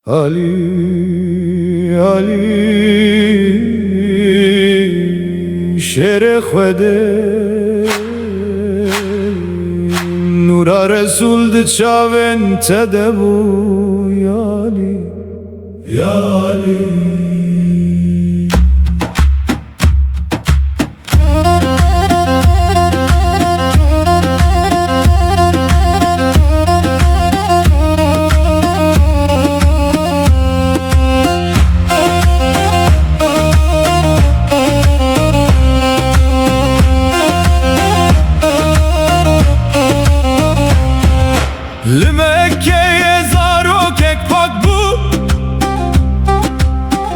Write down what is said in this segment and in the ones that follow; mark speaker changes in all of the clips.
Speaker 1: علی علی شعر خوده نورا رسول ده چاوین تدبو یا علی یا علی لمکه زاروکک پاک بو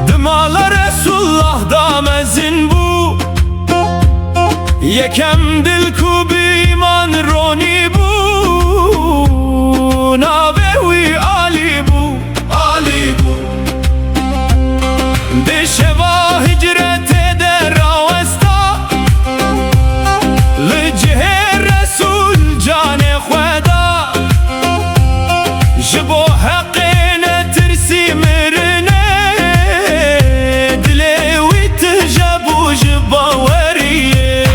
Speaker 1: دمال رسول الله دامزین بو یکم دل کو بی ایمان رونی بو ناوه وی علی بو علی بو دشوا هجرت در راوستا لجه رسول جان خدا جبو حقنا ترسي مرنا دلوي تجابو جبا وريه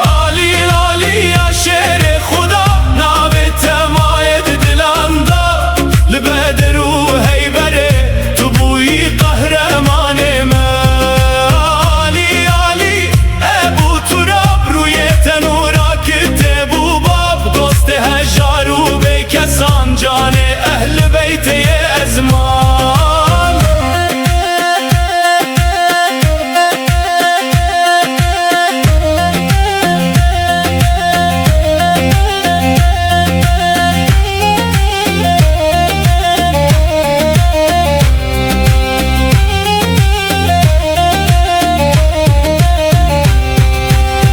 Speaker 1: علي علي يا شير خدا نابت مايد دلاندا لبدر وهيبره تبوي قهرمان ما علي علي ابو تراب روی تنورا كتبو باب دوست هجارو کسان جان اهل بیت ازمان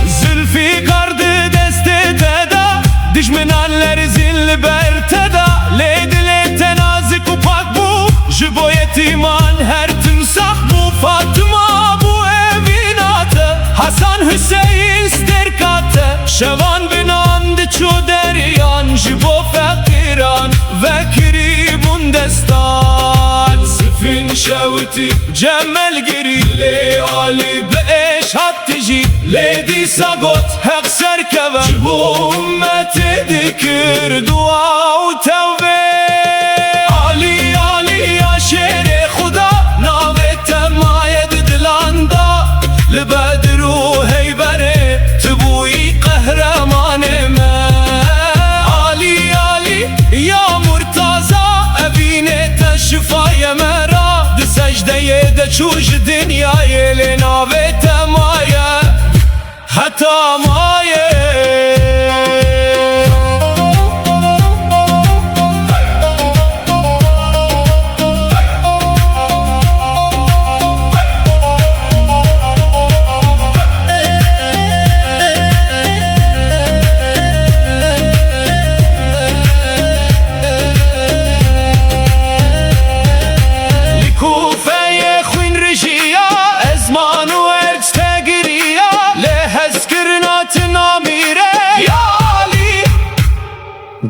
Speaker 1: زلفی قرد دست تدا دشمنانlar zil bertada Leydile tenazik upak bu Jibo yetiman her timsah bu Fatıma bu evin atı Hasan Hüseyin sterkatı Şevan binandı çu deryan Jibo fakiran Vekiri bundestan Sifin şevti Cemel giri Le Ali be eşhat tiji Leydi sagot hek serkeve Jibo ümmeti dikir dua و توبه علی علی یا شیر خدا ناوت ماید دلاندا لبدر و هیبره تبوی قهرمان ما علی علی یا مرتضا اوینه تشفای مرا ده سجده ده چوش دنیای لناوت مایه حتی مایه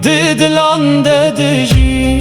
Speaker 1: Didilan dedici